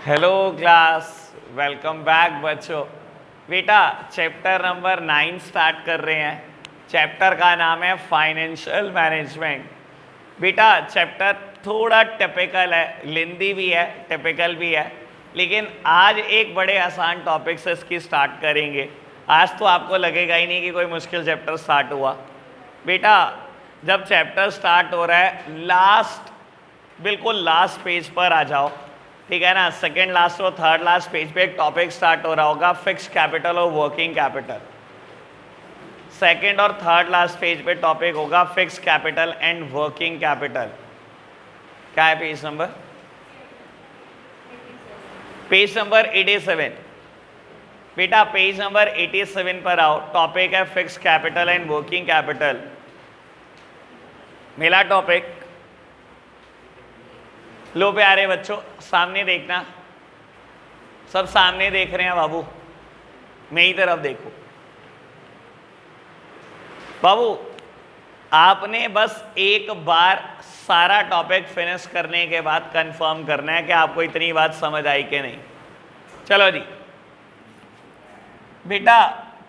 Hello class, welcome back बच्चों। बेटा chapter number 9 start कर रहे हैं। चैप्टर का नाम है फाइनेंशियल मैनेजमेंट। बेटा चैप्टर थोड़ा टिपिकल है, लेंदी भी है, टिपिकल भी है, लेकिन आज एक बड़े आसान टॉपिक से इसकी स्टार्ट करेंगे। आज तो आपको लगेगा ही नहीं कि कोई मुश्किल चैप्टर स्टार्ट हुआ। बेटा जब चैप्टर स्टार्ट हो रहा है, बिल्कुल लास्ट पेज पर आ जाओ, ठीक है ना। सेकेंड लास्ट और थर्ड लास्ट पेज पे एक टॉपिक स्टार्ट हो रहा होगा, फिक्स्ड कैपिटल और वर्किंग कैपिटल। सेकेंड और थर्ड लास्ट पेज पे टॉपिक होगा fixed capital and working capital. क्या है पेज नंबर? Page number 87। बेटा पेज नंबर 87 पर आओ, टॉपिक है fixed capital and working capital. मिला टॉपिक? लो प्यारे बच्चों, सामने देखना, सब सामने देख रहे हैं बाबू, मेरी तरफ देखो। बाबू आपने बस एक बार सारा टॉपिक फिनिश करने के बाद कंफर्म करना है कि आपको इतनी बात समझ आई कि नहीं। चलो जी बेटा,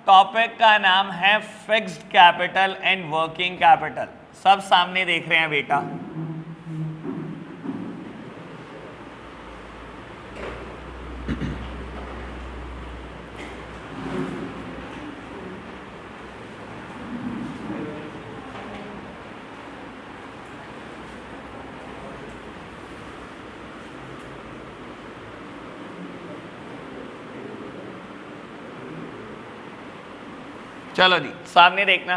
टॉपिक का नाम है fixed capital and working capital. सब सामने देख रहे हैं बेटा। चलो जी सामने देखना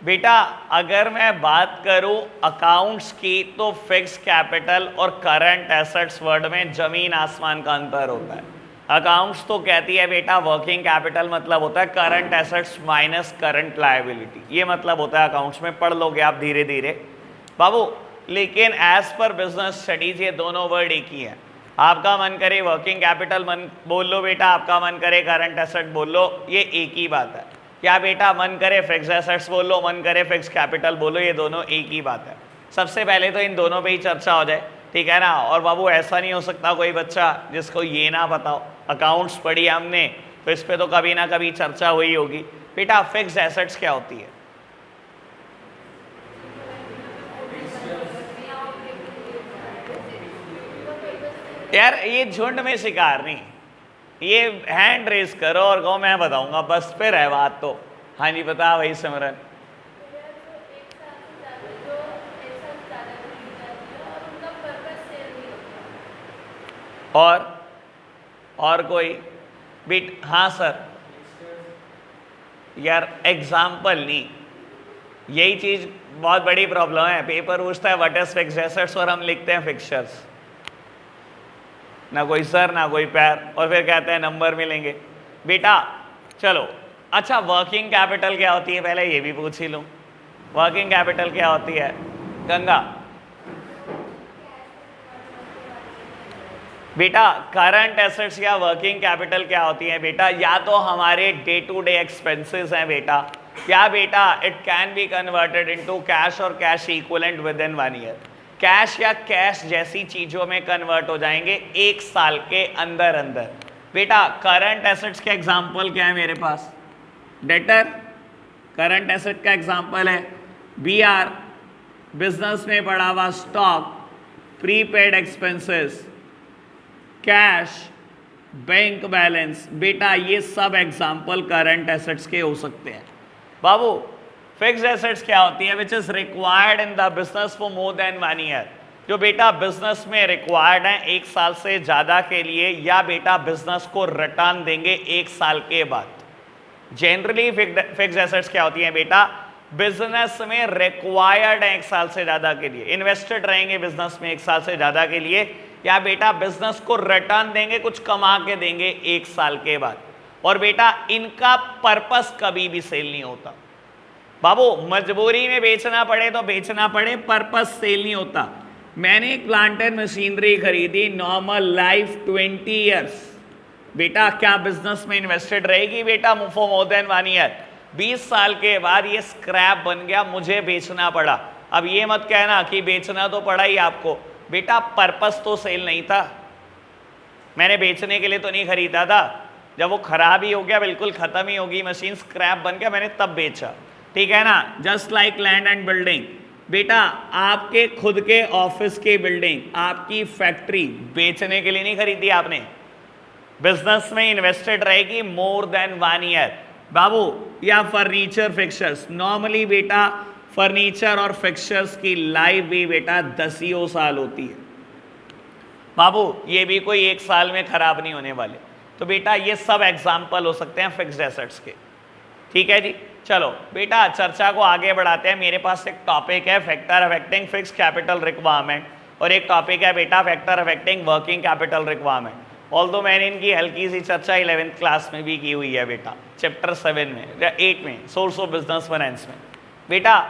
बेटा, अगर मैं बात करूं अकाउंट्स की तो फिक्स्ड कैपिटल और करंट एसेट्स वर्ड में जमीन आसमान का अंतर होता है। अकाउंट्स तो कहती है बेटा वर्किंग कैपिटल मतलब होता है current assets minus current liability, ये मतलब होता है अकाउंट्स में, पढ़ लोगे आप धीरे धीरे बाबू। लेकिन एज पर बिजनेस स्टडीज ये दोनों वर्ड एक ही है। आपका मन करे वर्किंग कैपिटल मन बोल लो बेटा, आपका मन करे करंट एसेट बोल लो, ये एक ही बात है। क्या बेटा मन करे फिक्स एसेट्स बोल लो, मन करे फिक्स कैपिटल बोलो, ये दोनों एक ही बात है। सबसे पहले तो इन दोनों पे ही चर्चा हो जाए, ठीक है ना। और बाबू ऐसा नहीं हो सकता कोई बच्चा जिसको ये ना बताओ, अकाउंट्स पढ़ी हमने तो इस पर तो कभी ना कभी चर्चा हुई होगी। बेटा फिक्स एसेट्स क्या होती है? यार ये झुंड में शिकार नहीं, ये हैंड रेस करो और कहो मैं बताऊंगा, बस फिर है बात तो। हाँ जी बता भाई सिमरन। और कोई बिट? हाँ सर। यार एग्जाम्पल नहीं, यही चीज बहुत बड़ी प्रॉब्लम है। पेपर पूछता है व्हाट इज फिक्स्ड एसेट्स और हम लिखते हैं फिक्सचर्स, ना कोई सर ना कोई पैर, और फिर कहते हैं नंबर मिलेंगे। बेटा चलो अच्छा, वर्किंग कैपिटल क्या होती है पहले ये भी पूछ ही लूँ। वर्किंग कैपिटल क्या होती है गंगा? बेटा करंट एसेट्स या वर्किंग कैपिटल क्या होती है बेटा? या तो हमारे डे टू डे एक्सपेंसेस हैं बेटा, या बेटा it can be converted into cash और cash equivalent within 1 year. Cash या कैश जैसी चीजों में कन्वर्ट हो जाएंगे 1 साल के अंदर अंदर। बेटा करंट एसेट्स के एग्जांपल क्या है मेरे पास? डेटर करंट एसेट का एग्जांपल है, बीआर बिजनेस में पड़ा हुआ stock, prepaid expenses, cash, bank balance. बेटा ये सब एग्जांपल करंट एसेट्स के हो सकते हैं। बाबू फिक्स्ड एसेट्स क्या होती है? Which is required in the business for more than 1 year. जो बेटा बिजनेस में रिक्वायर्ड है 1 साल से ज्यादा के लिए, या बेटा बिजनेस को रिटर्न देंगे 1 साल के बाद। जनरली फिक्स्ड एसेट्स क्या होती हैं बेटा? बिजनेस में रिक्वायर्ड है 1 साल से ज्यादा के लिए, इन्वेस्टेड रहेंगे बिजनेस में 1 साल से ज्यादा के लिए, या बेटा बिजनेस को रिटर्न देंगे, कुछ कमा के देंगे 1 साल के बाद। और बेटा इनका पर्पस कभी भी सेल नहीं होता बाबू। मजबूरी में बेचना पड़े तो बेचना पड़े, पर्पस सेल नहीं होता। मैंने एक प्लांट एंड मशीनरी खरीदी, नॉर्मल लाइफ 20 ईयर्स। बेटा क्या बिजनेस में इन्वेस्टेड रहेगी बेटा फॉर मोर देन 1 ईयर? 20 साल के बाद ये स्क्रैप बन गया, मुझे बेचना पड़ा। अब ये मत कहना कि बेचना तो पड़ा ही आपको, बेटा पर्पस तो सेल नहीं था। मैंने बेचने के लिए तो नहीं खरीदा था, जब वो खराब ही हो गया, बिल्कुल खत्म ही होगी मशीन, स्क्रैप बन गया, मैंने तब बेचा। ठीक है ना? Just like land and building. बेटा आपके खुद के ऑफिस की बिल्डिंग, आपकी फैक्ट्री बेचने के लिए नहीं खरीदी आपने, बिजनेस में इन्वेस्टेड रहेगी मोर देन 1 ईयर बाबू। या फर्नीचर फिक्सचर्स, नॉर्मली बेटा फर्नीचर और फिक्सचर्स की लाइफ भी बेटा 10 साल होती है बाबू, ये भी कोई 1 साल में खराब नहीं होने वाले। तो बेटा ये सब एग्जाम्पल हो सकते हैं फिक्स्ड एसेट्स के। ठीक है जी, चलो बेटा चर्चा को आगे बढ़ाते हैं। मेरे पास एक टॉपिक है factor affecting fix capital requirement, और एक टॉपिक है बेटा factor affecting working capital requirement. Although मैंने इनकी हल्की सी चर्चा 11th क्लास में भी की हुई है बेटा, चैप्टर 7 में या 8 में, सोर्स ऑफ बिजनेस फाइनेंस में। बेटा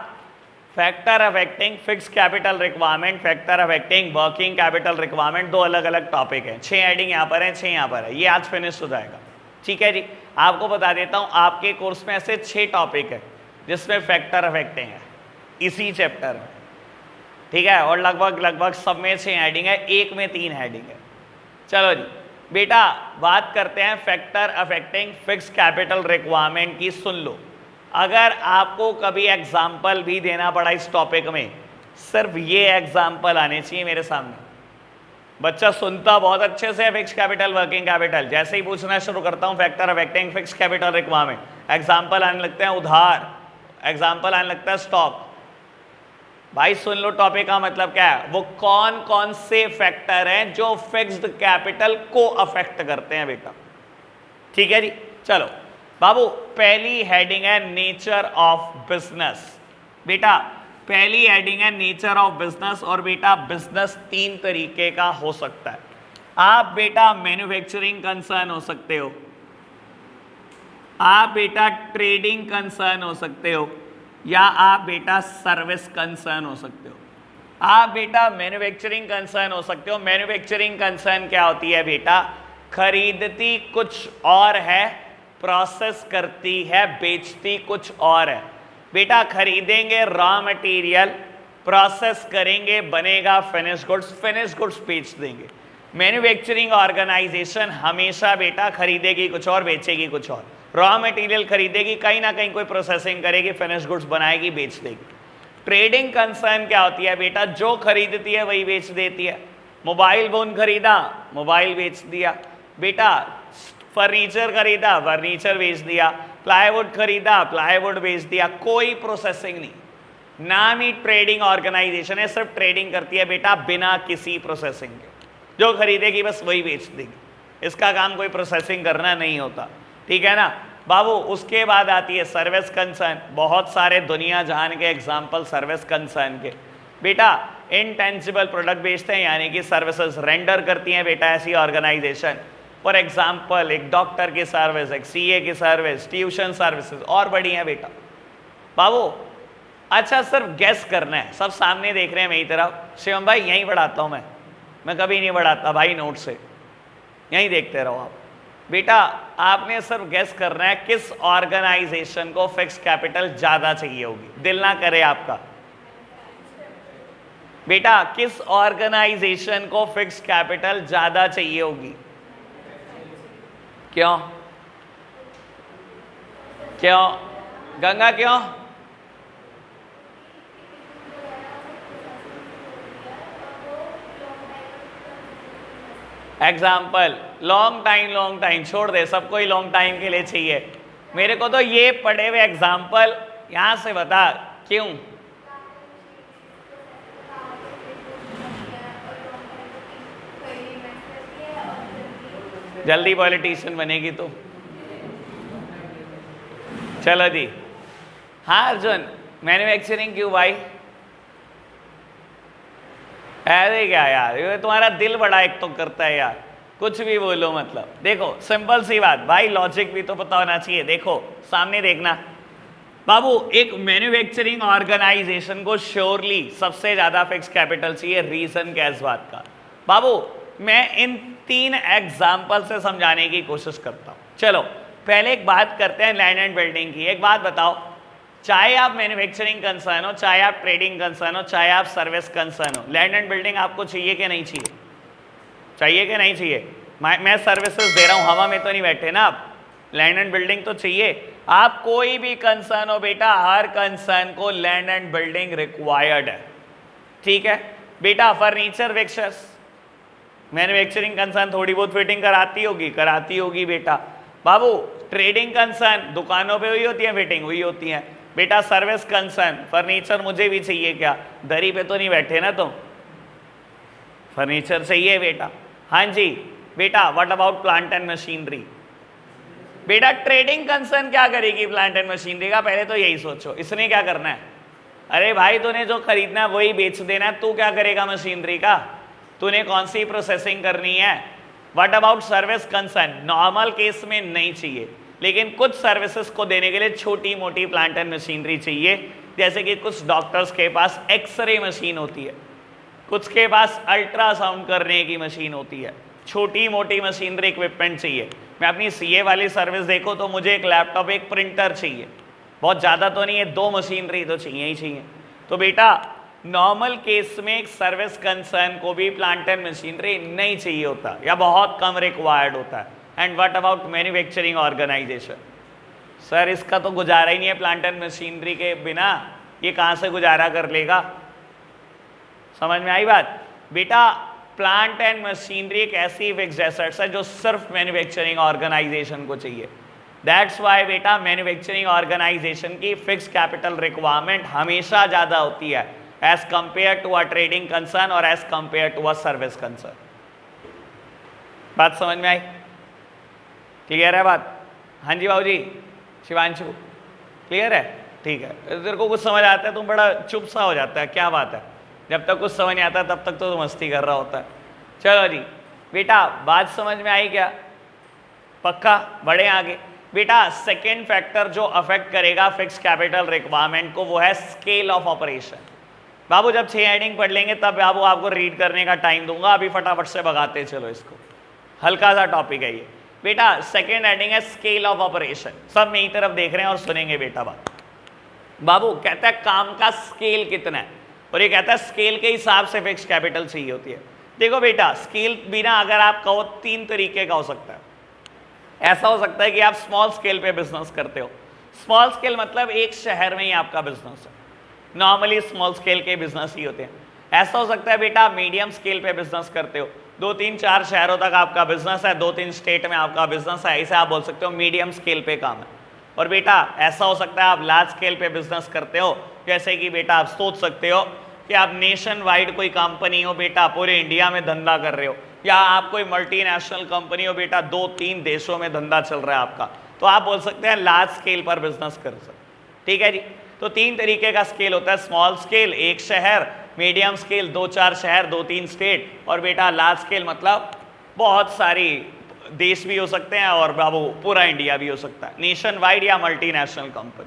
factor affecting fix capital requirement, factor affecting working capital requirement, 2 अलग अलग टॉपिक हैं। 6 हेडिंग यहाँ पर है, 6 यहाँ पर है, ये आज फिनिश हो जाएगा। ठीक है जी, आपको बता देता हूँ आपके कोर्स में ऐसे 6 टॉपिक है जिसमें फैक्टर अफेक्टिंग है इसी चैप्टर में। ठीक है, और लगभग सब में 6 हेडिंग है, एक में 3 हेडिंग है। चलो जी बेटा बात करते हैं factor affecting fix capital requirement की। सुन लो, अगर आपको कभी एग्जाम्पल भी देना पड़ा इस टॉपिक में, सिर्फ ये एग्जाम्पल आने चाहिए मेरे सामने। बच्चा सुनता बहुत अच्छे से फिक्स कैपिटल वर्किंग कैपिटल, जैसे ही पूछना शुरू करता हूँ factor affecting fix capital requirement, example आने लगते हैं उधार, एग्जाम्पल आने लगता है स्टॉक। भाई सुन लो टॉपिक का मतलब क्या है, वो कौन कौन से फैक्टर हैं जो फिक्स्ड कैपिटल को अफेक्ट करते हैं बेटा। ठीक है जी, चलो बाबू पहली हेडिंग है नेचर ऑफ बिजनेस। बेटा पहली हेडिंग है नेचर ऑफ बिजनेस, और बेटा बिजनेस 3 तरीके का हो सकता है। आप बेटा मैन्युफैक्चरिंग कंसर्न हो सकते हो, आप बेटा ट्रेडिंग कंसर्न हो सकते हो, या आप बेटा सर्विस कंसर्न हो सकते हो। आप बेटा मैन्युफैक्चरिंग कंसर्न हो सकते हो। मैन्युफैक्चरिंग कंसर्न क्या होती है बेटा, खरीदती कुछ और है, प्रोसेस करती है, बेचती कुछ और है। बेटा खरीदेंगे रॉ मटेरियल, प्रोसेस करेंगे, बनेगा फिनिश गुड्स बेच देंगे। मैन्युफैक्चरिंग ऑर्गेनाइजेशन हमेशा बेटा खरीदेगी कुछ और, बेचेगी कुछ और। रॉ मटेरियल खरीदेगी, कहीं ना कहीं कोई प्रोसेसिंग करेगी, फिनिश गुड्स बनाएगी, बेच देगी। ट्रेडिंग कंसर्न क्या होती है बेटा, जो खरीदती है वही बेच देती है। मोबाइल फोन खरीदा, मोबाइल बेच दिया बेटा। फर्नीचर खरीदा, फर्नीचर बेच दिया। प्लाईवुड खरीदा, प्लाईवुड बेच दिया। कोई प्रोसेसिंग नहीं, नाम ही ट्रेडिंग ऑर्गेनाइजेशन है, सिर्फ ट्रेडिंग करती है बेटा बिना किसी प्रोसेसिंग के। जो खरीदेगी बस वही बेच देगी, इसका काम कोई प्रोसेसिंग करना नहीं होता। ठीक है ना बाबू। उसके बाद आती है सर्विस कंसर्न, बहुत सारे दुनिया जहान के एग्जाम्पल सर्विस कंसर्न के। बेटा इनटेंजिबल प्रोडक्ट बेचते हैं, यानी कि सर्विसेज रेंडर करती हैं बेटा ऐसी ऑर्गेनाइजेशन। फॉर एग्जाम्पल एक डॉक्टर की सर्विस, एक सीए की सर्विस, ट्यूशन सर्विसेज और बड़ी हैं बेटा बाबू। अच्छा सिर्फ गैस करना है, सब सामने देख रहे हैं मेरी तरफ। शिवम भाई यहीं बढ़ाता हूँ मैं कभी नहीं बढ़ाता भाई नोट से, यहीं देखते रहो आप। बेटा आपने सिर्फ गैस करना है किस ऑर्गेनाइजेशन को फिक्स कैपिटल ज्यादा चाहिए होगी, दिल ना करे आपका। बेटा किस ऑर्गेनाइजेशन को फिक्स कैपिटल ज्यादा चाहिए होगी? क्यों क्यों गंगा क्यों? एग्जाम्पल लॉन्ग टाइम छोड़ दे, सबको ही लॉन्ग टाइम के लिए चाहिए। मेरे को तो ये पढ़े हुए एग्जाम्पल यहां से बता क्यों। जल्दी पॉलिटिशियन बनेगी तो। चलो जी, हाँ अर्जुन मैन्युफैक्चरिंग क्यों भाई? अरे क्या यार, ये तुम्हारा दिल बड़ा एक तो करता है यार, कुछ भी बोलो मतलब। देखो सिंपल सी बात भाई, लॉजिक भी तो पता होना चाहिए। देखो सामने देखना बाबू, एक मैन्युफैक्चरिंग ऑर्गेनाइजेशन को श्योरली सबसे ज्यादा फिक्स कैपिटल चाहिए। रीजन क्या है इस बात का बाबू, मैं इन 3 एग्जाम्पल से समझाने की कोशिश करता हूं। चलो पहले एक बात करते हैं लैंड एंड बिल्डिंग की। एक बात बताओ, चाहे आप मैन्युफैक्चरिंग कंसर्न हो, चाहे आप ट्रेडिंग कंसर्न हो, चाहे आप सर्विस कंसर्न हो, लैंड एंड बिल्डिंग आपको चाहिए कि नहीं चाहिए? चाहिए कि नहीं चाहिए? मैं सर्विसेज दे रहा हूं, हवा में तो नहीं बैठे ना आप, लैंड एंड बिल्डिंग तो चाहिए। आप कोई भी कंसर्न हो बेटा, हर कंसर्न को लैंड एंड बिल्डिंग रिक्वायर्ड है, ठीक है बेटा। फर्नीचर फिक्चर्स, मैन्युफैक्चरिंग कंसर्न थोड़ी बहुत फिटिंग कराती होगी बेटा। बाबू ट्रेडिंग कंसर्न दुकानों पे हुई होती है, फिटिंग हुई होती है बेटा। सर्विस कंसर्न, फर्नीचर मुझे भी चाहिए क्या, दरी पे तो नहीं बैठे ना तुम, फर्नीचर चाहिए बेटा। हाँ जी बेटा। What about plant and machinery, बेटा ट्रेडिंग कंसर्न क्या करेगी प्लांट एंड मशीनरी का, पहले तो यही सोचो इसने क्या करना है। अरे भाई तूने जो खरीदना है वही बेच देना है, तू क्या करेगा मशीनरी का, तूने कौन सी प्रोसेसिंग करनी है। What about service concern, normal case में नहीं चाहिए, लेकिन कुछ सर्विसेज को देने के लिए छोटी मोटी प्लांट एंड मशीनरी चाहिए। जैसे कि कुछ डॉक्टर्स के पास एक्सरे मशीन होती है, कुछ के पास अल्ट्रासाउंड करने की मशीन होती है, छोटी मोटी मशीनरी इक्विपमेंट चाहिए। मैं अपनी सीए वाली सर्विस देखो तो मुझे एक लैपटॉप एक प्रिंटर चाहिए, बहुत ज़्यादा तो नहीं है, 2 मशीनरी तो चाहिए ही चाहिए। तो बेटा नॉर्मल केस में एक सर्विस कंसर्न को भी प्लांट एंड मशीनरी नहीं चाहिए होता या बहुत कम रिक्वायर्ड होता है। And what about manufacturing organization, sir इसका तो गुजारा ही नहीं है, प्लांट एंड मशीनरी के बिना ये कहाँ से गुजारा कर लेगा। समझ में आई बात बेटा। प्लांट एंड मशीनरी एक ऐसी फिक्स्ड एसेट्स है जो सिर्फ मैन्युफैक्चरिंग ऑर्गेनाइजेशन को चाहिए। दैट्स वाई बेटा मैन्युफैक्चरिंग ऑर्गेनाइजेशन की फिक्स कैपिटल रिक्वायरमेंट हमेशा ज़्यादा होती है as compare to a trading concern और as compare to a service concern. बात समझ में आई, क्लियर है बात। हाँ जी बाबू जी, शिवांशु क्लियर है, ठीक है। तेरे को कुछ समझ आता है, तुम बड़ा चुप सा हो जाता है, क्या बात है। जब तक कुछ समझ नहीं आता तब तक तो मस्ती कर रहा होता है। चलो जी बेटा बात समझ में आई क्या, पक्का बढ़े आगे। बेटा सेकेंड फैक्टर जो अफेक्ट करेगा फिक्स कैपिटल रिक्वायरमेंट को वो है स्केल ऑफ ऑपरेशन। बाबू जब 6 हेडिंग पढ़ लेंगे तब बाबू आपको रीड करने का टाइम दूंगा, अभी फटाफट से भगाते चलो इसको, हल्का सा टॉपिक है ये बेटा। सेकेंड हेडिंग है स्केल ऑफ ऑपरेशन, सब मेरी तरफ देख रहे हैं और सुनेंगे बेटा बात। बाबू कहता है काम का स्केल कितना है, और ये कहता है स्केल के हिसाब से फिक्स कैपिटल चाहिए होती है। देखो बेटा स्केल बिना अगर आप कहो 3 तरीके का हो सकता है। ऐसा हो सकता है कि आप स्मॉल स्केल पे बिजनेस करते हो, स्मॉल स्केल मतलब एक शहर में ही आपका बिजनेस है, नॉर्मली स्मॉल स्केल के बिजनेस ही होते हैं। ऐसा हो सकता है बेटा मीडियम स्केल पे बिजनेस करते हो, 2, 3, 4 शहरों तक आपका बिजनेस है, 2, 3 स्टेट में आपका बिजनेस है, इसे आप बोल सकते हो मीडियम स्केल पे काम है। और बेटा ऐसा हो सकता है आप लार्ज स्केल पे बिजनेस करते हो, जैसे कि बेटा आप सोच सकते हो कि आप नेशन वाइड कोई कंपनी हो बेटा, पूरे इंडिया में धंधा कर रहे हो, या आप कोई मल्टीनेशनल कंपनी हो बेटा, 2-3 देशों में धंधा चल रहा है आपका, तो आप बोल सकते हैं लार्ज स्केल पर बिजनेस कर सकते, ठीक है जी। तो 3 तरीके का स्केल होता है, स्मॉल स्केल 1 शहर, मीडियम स्केल 2-4 शहर 2-3 स्टेट, और बेटा लार्ज स्केल मतलब बहुत सारी देश भी हो सकते हैं और बाबू पूरा इंडिया भी हो सकता है, नेशन वाइड या मल्टीनेशनल कंपनी।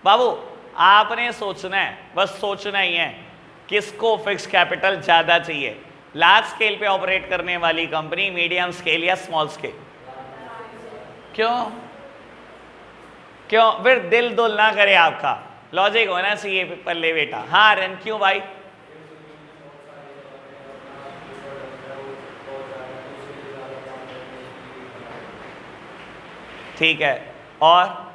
बाबू आपने सोचना है, बस सोचना ही है किसको फिक्स कैपिटल ज़्यादा चाहिए, लार्ज स्केल पे ऑपरेट करने वाली कंपनी, मीडियम स्केल या स्मॉल स्केल। क्यों क्यों फिर दिल दुल ना करे आपका, लॉजिक होना चाहिए पल्ले बेटा। हाँ रन क्यों भाई, ठीक है। और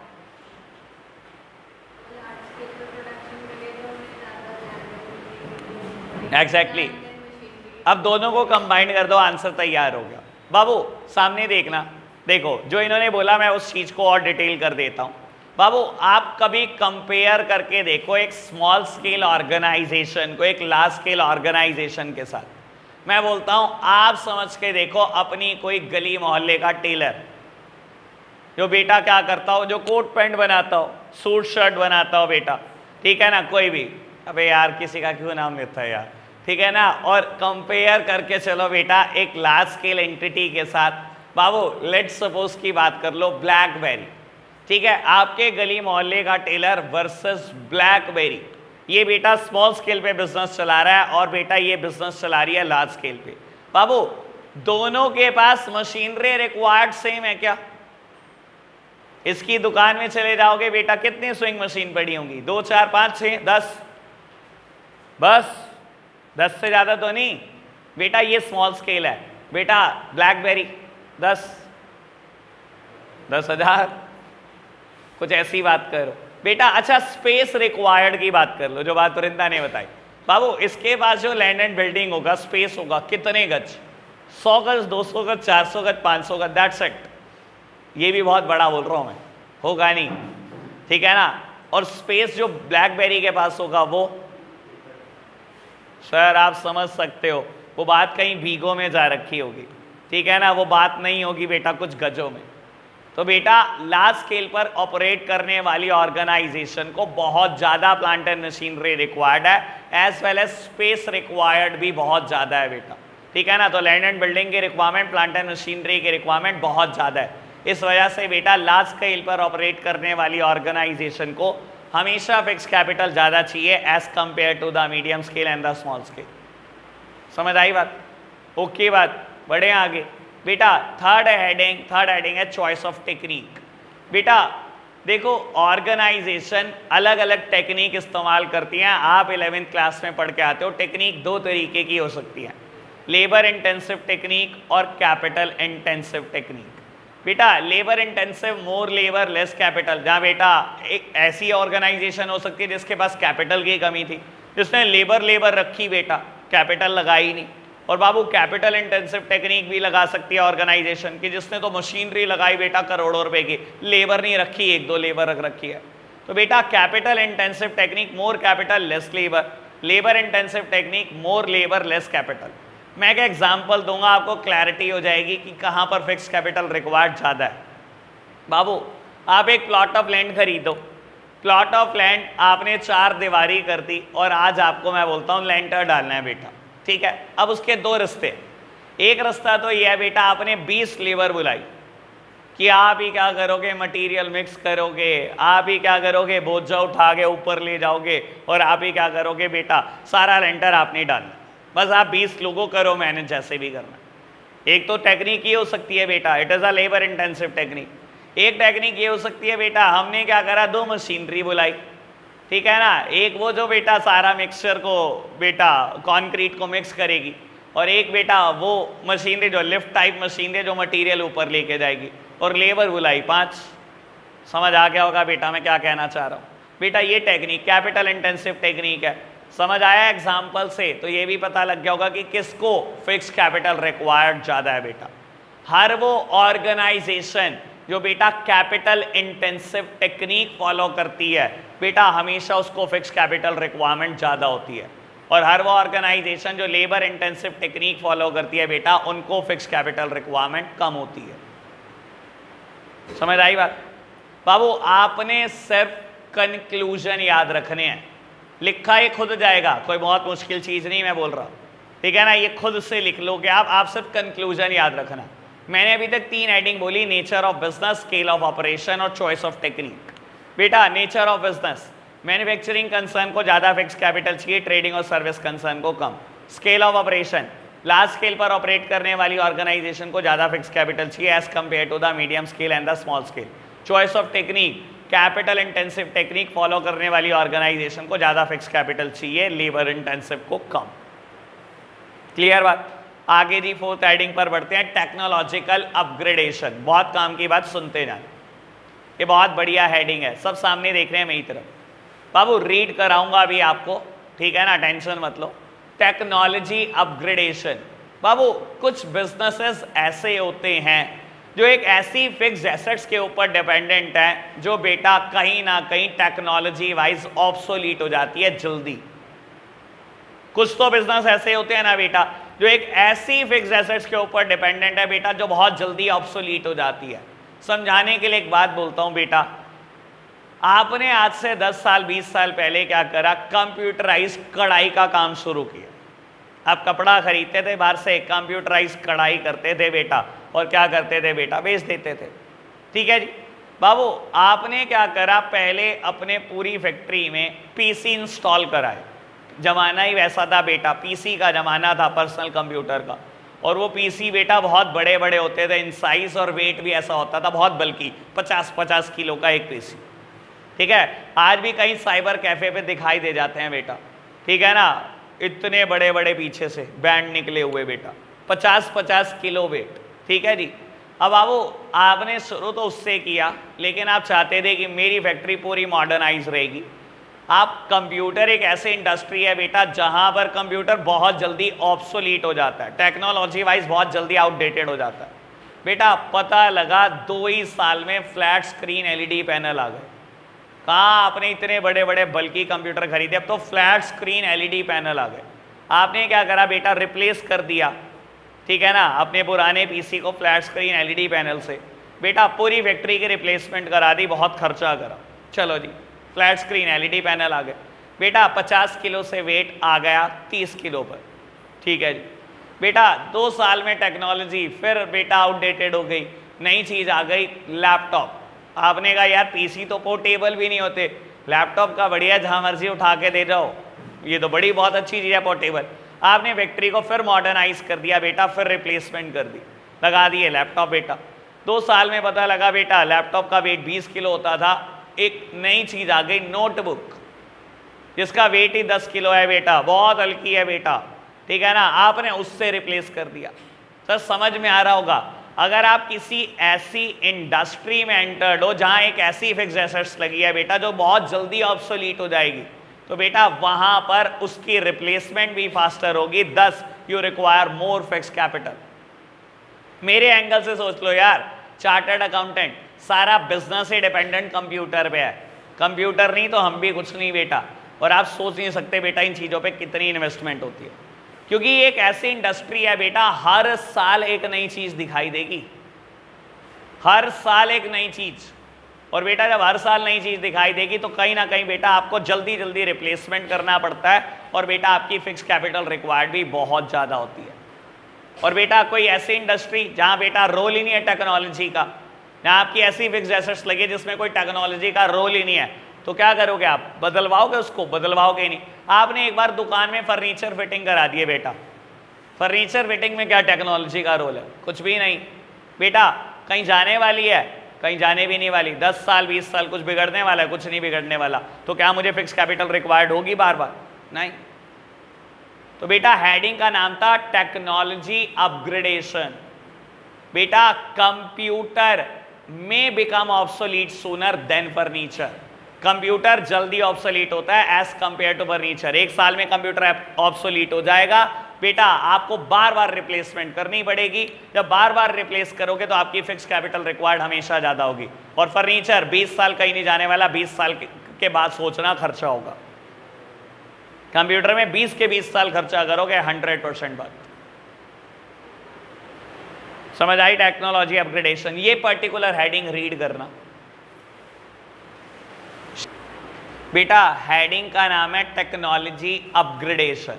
एग्जैक्टली अब दोनों को कंबाइन कर दो, आंसर तैयार हो गया। बाबू सामने देखना, देखो जो इन्होंने बोला मैं उस चीज को और डिटेल कर देता हूं। बाबू आप कभी कंपेयर करके देखो एक स्मॉल स्केल ऑर्गेनाइजेशन को एक लार्ज स्केल ऑर्गेनाइजेशन के साथ। मैं बोलता हूं आप समझ के देखो अपनी कोई गली मोहल्ले का टेलर जो बेटा क्या करता हो, जो कोट पैंट बनाता हो, सूट शर्ट बनाता हो बेटा, ठीक है ना, कोई भी, अबे यार किसी का क्यों नाम लेता है यार, ठीक है ना। और कंपेयर करके चलो बेटा एक लार्ज स्केल एंटिटी के साथ। बाबू लेट्स सपोज की बात कर लो ब्लैकबेरी, ठीक है, आपके गली मोहल्ले का टेलर वर्सेस ब्लैकबेरी। ये बेटा स्मॉल स्केल पे बिजनेस चला रहा है और बेटा ये बिजनेस चला रही है लार्ज स्केल पे। बाबू दोनों के पास मशीनरी रिक्वायर्ड सेम है क्या? इसकी दुकान में चले जाओगे बेटा कितनी स्विंग मशीन पड़ी होंगी, 2, 4, 5, 6, 10, बस 10 से ज़्यादा तो नहीं बेटा। ये स्मॉल स्केल है बेटा ब्लैकबेरी, 10,000, कुछ ऐसी बात करो बेटा। अच्छा, स्पेस रिक्वायर्ड की बात कर लो, जो बात वृंदा ने बताई। बाबू इसके पास जो लैंड एंड बिल्डिंग होगा, स्पेस होगा, कितने गज? 100 गज, 200 गज, 400 गज, 500 गज, दैट्स इट। ये भी बहुत बड़ा बोल रहा हूं मैं, होगा नहीं, ठीक है ना। और स्पेस जो ब्लैकबेरी के पास होगा वो, सर आप समझ सकते हो, वो बात कहीं भीगों में जा रखी होगी, ठीक है ना, वो बात नहीं होगी बेटा कुछ गजों में। तो बेटा लार्ज स्केल पर ऑपरेट करने वाली ऑर्गेनाइजेशन को बहुत ज़्यादा प्लांट एंड मशीनरी रिक्वायर्ड है, as well as space required भी बहुत ज़्यादा है बेटा, ठीक है ना। तो लैंड एंड बिल्डिंग की रिक्वायरमेंट, प्लांट एंड मशीनरी की रिक्वायरमेंट बहुत ज़्यादा है। इस वजह से बेटा लार्ज स्केल पर ऑपरेट करने वाली ऑर्गेनाइजेशन को हमेशा फिक्स कैपिटल ज़्यादा चाहिए as compare to the medium scale and the small scale. समझ आई बात? ओके बात, बढ़े आगे बेटा। थर्ड हेडिंग है चॉइस ऑफ टेक्निक। बेटा देखो, ऑर्गेनाइजेशन अलग अलग टेक्निक इस्तेमाल करती हैं। आप 11th क्लास में पढ़ के आते हो, टेक्निक दो तरीके की हो सकती है, लेबर इंटेंसिव टेक्निक और कैपिटल इंटेंसिव टेक्निक। बेटा लेबर इंटेंसिव, मोर लेबर लेस कैपिटल, जहाँ बेटा एक ऐसी ऑर्गेनाइजेशन हो सकती है जिसके पास कैपिटल की कमी थी, जिसने लेबर रखी बेटा, कैपिटल लगाई नहीं। और बाबू कैपिटल इंटेंसिव टेक्निक भी लगा सकती है ऑर्गेनाइजेशन की, जिसने तो मशीनरी लगाई बेटा करोड़ों रुपए की, लेबर नहीं रखी, एक दो लेबर रख रखी है। तो बेटा capital intensive technique, more capital less labour, labour intensive technique, more labour less capital. मैं एक एग्जाम्पल दूंगा, आपको क्लैरिटी हो जाएगी कि कहाँ पर फिक्स कैपिटल रिक्वायर्ड ज़्यादा है। बाबू आप एक प्लॉट ऑफ लैंड खरीदो, प्लॉट ऑफ लैंड आपने 4 दीवारी कर दी और आज आपको मैं बोलता हूँ लेंटर डालना है बेटा, ठीक है। अब उसके 2 रास्ते, एक रास्ता तो ये है बेटा, आपने 20 लेबर बुलाई कि आप ही क्या करोगे, मटेरियल मिक्स करोगे, आप ही क्या करोगे, बोझा उठा के ऊपर ले जाओगे, और आप ही क्या करोगे बेटा, सारा लेंटर आपने डालना, बस आप 20 लोगों करो मैनेज जैसे भी करना। एक तो टेक्निक ये हो सकती है बेटा, it is a labour intensive technique. एक टेक्निक ये हो सकती है बेटा, हमने क्या करा, 2 मशीनरी बुलाई, ठीक है ना। एक वो जो बेटा सारा मिक्सचर को बेटा कंक्रीट को मिक्स करेगी, और एक बेटा वो मशीनरी जो लिफ्ट टाइप मशीनरी जो मटेरियल ऊपर लेके जाएगी, और लेबर बुलाई 5। समझ आ गया होगा बेटा मैं क्या कहना चाह रहा हूँ। बेटा ये टेक्निक कैपिटल इंटेंसिव टेक्निक है। समझ आया एग्जाम्पल से? तो ये भी पता लग गया होगा कि किसको फिक्स कैपिटल रिक्वायर्ड ज़्यादा है बेटा। हर वो ऑर्गेनाइजेशन जो बेटा कैपिटल इंटेंसिव टेक्निक फॉलो करती है बेटा, हमेशा उसको फिक्स कैपिटल रिक्वायरमेंट ज़्यादा होती है, और हर वो ऑर्गेनाइजेशन जो लेबर इंटेंसिव टेक्निक फॉलो करती है बेटा, उनको फिक्स कैपिटल रिक्वायरमेंट कम होती है। समझ आई बात? बाबू आपने सिर्फ कंक्लूजन याद रखने हैं, लिखा ये खुद जाएगा, कोई बहुत मुश्किल चीज़ नहीं मैं बोल रहा, ठीक है ना। ये खुद से लिख लोगे आप सिर्फ कंक्लूजन याद रखना। मैंने अभी तक 3 हेडिंग बोली, nature of business, scale of operation और चॉइस ऑफ टेक्निक। बेटा nature of business, manufacturing concern को ज़्यादा फिक्स कैपिटल चाहिए, ट्रेडिंग और सर्विस कंसर्न को कम। Scale of operation, large scale पर ऑपरेट करने वाली ऑर्गेनाइजेशन को ज़्यादा फिक्स कैपिटल चाहिए as compare to the medium scale and the small scale. Choice of technique, capital intensive technique follow करने वाली ऑर्गेनाइजेशन को ज़्यादा फिक्स कैपिटल चाहिए, लेबर इंटेंसिव को कम। क्लियर बात? आगे जी 4th हेडिंग पर बढ़ते हैं, टेक्नोलॉजिकल अपग्रेडेशन। बहुत काम की बात, सुनते जाए, ये बहुत बढ़िया हेडिंग है, सब सामने देख रहे हैं मेरी तरफ। बाबू रीड कराऊंगा अभी आपको, ठीक है ना, टेंशन मत लो। Technology upgradation. बाबू कुछ बिजनेसेस ऐसे होते हैं जो एक ऐसी फिक्स एसेट्स के ऊपर डिपेंडेंट है जो बेटा कहीं ना कहीं टेक्नोलॉजी वाइज ऑब्सोलीट हो जाती है जल्दी। कुछ तो बिजनेस ऐसे होते हैं ना बेटा जो एक ऐसी फिक्स एसेट्स के ऊपर डिपेंडेंट है बेटा जो बहुत जल्दी ऑब्सोलीट हो जाती है। समझाने के लिए एक बात बोलता हूं बेटा, आपने आज से 10 साल 20 साल पहले क्या करा, कंप्यूटराइज कढ़ाई का काम शुरू किया। आप कपड़ा खरीदते थे बाहर से, कंप्यूटराइज कढ़ाई करते थे बेटा, और क्या करते थे बेटा, बेच देते थे, ठीक है जी। बाबू आपने क्या करा, पहले अपने पूरी फैक्ट्री में पीसी इंस्टॉल कराए। जमाना ही वैसा था बेटा, पीसी का जमाना था, पर्सनल कंप्यूटर का। और वो पीसी बेटा बहुत बड़े बड़े होते थे इन साइज, और वेट भी ऐसा होता था बहुत बल्कि, 50-50 किलो का एक पीसी, ठीक है। आज भी कहीं साइबर कैफे पे दिखाई दे जाते हैं बेटा, ठीक है ना, इतने बड़े बड़े पीछे से बैंड निकले हुए बेटा, 50-50 किलो वेट, ठीक है जी। अब बाबू आपने शुरू तो उससे किया, लेकिन आप चाहते थे कि मेरी फैक्ट्री पूरी मॉडर्नाइज रहेगी। आप कंप्यूटर एक ऐसे इंडस्ट्री है बेटा जहां पर कंप्यूटर बहुत जल्दी ऑब्सोलीट हो जाता है, टेक्नोलॉजी वाइज बहुत जल्दी आउटडेटेड हो जाता है। बेटा पता लगा 2 ही साल में फ्लैट स्क्रीन एलईडी पैनल आ गए। कहाँ आपने इतने बड़े बड़े बल्कि कंप्यूटर खरीदे, अब तो फ्लैट स्क्रीन एलईडी पैनल आ गए। आपने क्या करा बेटा, रिप्लेस कर दिया, ठीक है ना, अपने पुराने पीसी को फ्लैट स्क्रीन एलईडी पैनल से। बेटा पूरी फैक्ट्री की रिप्लेसमेंट करा दी, बहुत खर्चा करा, चलो जी फ्लैट स्क्रीन एलईडी पैनल आ गए। बेटा 50 किलो से वेट आ गया 30 किलो पर, ठीक है जी। बेटा 2 साल में टेक्नोलॉजी फिर बेटा आउटडेटेड हो गई, नई चीज़ आ गई लैपटॉप। आपने कहा यार पीसी तो पोर्टेबल भी नहीं होते, लैपटॉप का बढ़िया जहाँ मर्जी उठा के दे जाओ, ये तो बड़ी बहुत अच्छी चीज़ है पोर्टेबल। आपने फैक्ट्री को फिर मॉडर्नाइज कर दिया बेटा, फिर रिप्लेसमेंट कर दी, लगा दिए लैपटॉप। बेटा 2 साल में पता लगा बेटा लैपटॉप का वेट 20 किलो होता था, एक नई चीज़ आ गई नोटबुक, जिसका वेट ही 10 किलो है बेटा, बहुत हल्की है बेटा, ठीक है ना, आपने उससे रिप्लेस कर दिया। सर समझ में आ रहा होगा, अगर आप किसी ऐसी इंडस्ट्री में एंटर्ड हो जहां एक ऐसी फिक्स्ड एसेट्स लगी है बेटा जो बहुत जल्दी ऑब्सोलीट हो जाएगी, तो बेटा वहां पर उसकी रिप्लेसमेंट भी फास्टर होगी, दस you require more fixed capital. मेरे एंगल से सोच लो यार, चार्टर्ड अकाउंटेंट सारा बिजनेस ही डिपेंडेंट कंप्यूटर पे है, कंप्यूटर नहीं तो हम भी कुछ नहीं बेटा। और आप सोच नहीं सकते बेटा इन चीज़ों पे कितनी इन्वेस्टमेंट होती है, क्योंकि ये एक ऐसी इंडस्ट्री है बेटा हर साल एक नई चीज़ दिखाई देगी, हर साल एक नई चीज़। और बेटा जब हर साल नई चीज़ दिखाई देगी तो कहीं ना कहीं बेटा आपको जल्दी जल्दी रिप्लेसमेंट करना पड़ता है, और बेटा आपकी फिक्स कैपिटल रिक्वायर्ड भी बहुत ज़्यादा होती है। और बेटा कोई ऐसी इंडस्ट्री जहाँ बेटा रोल ही नहीं है टेक्नोलॉजी का, जहाँ आपकी ऐसी फिक्स एसेट्स लगे जिसमें कोई टेक्नोलॉजी का रोल ही नहीं है, तो क्या करोगे आप, बदलवाओगे उसको, बदलवाओगे नहीं। आपने एक बार दुकान में फर्नीचर फिटिंग करा दिए बेटा, फर्नीचर फिटिंग में क्या टेक्नोलॉजी का रोल है, कुछ भी नहीं बेटा। कहीं जाने वाली है, कहीं जाने भी नहीं वाली, 10 साल 20 साल कुछ बिगड़ने वाला है, कुछ नहीं बिगड़ने वाला, तो क्या मुझे फिक्स कैपिटल रिक्वायर्ड होगी बार बार, नहीं। तो बेटा हेडिंग का नाम था टेक्नोलॉजी अपग्रेडेशन। बेटा computer may become obsolete sooner than furniture, computer जल्दी ऑब्सोलीट होता है एज कंपेयर टू फर्नीचर। 1 साल में कंप्यूटर ऑब्सोलीट हो जाएगा बेटा, आपको बार बार रिप्लेसमेंट करनी पड़ेगी। जब बार बार रिप्लेस करोगे तो आपकी फिक्स कैपिटल रिक्वायर्ड हमेशा ज़्यादा होगी। और फर्नीचर 20 साल कहीं नहीं जाने वाला, 20 साल के बाद सोचना खर्चा होगा। कंप्यूटर में 20 के 20 साल खर्चा करोगे 100% बात। समझ आई टेक्नोलॉजी अपग्रेडेशन, ये पर्टिकुलर हेडिंग रीड करना बेटा। हेडिंग का नाम है टेक्नोलॉजी अपग्रेडेशन।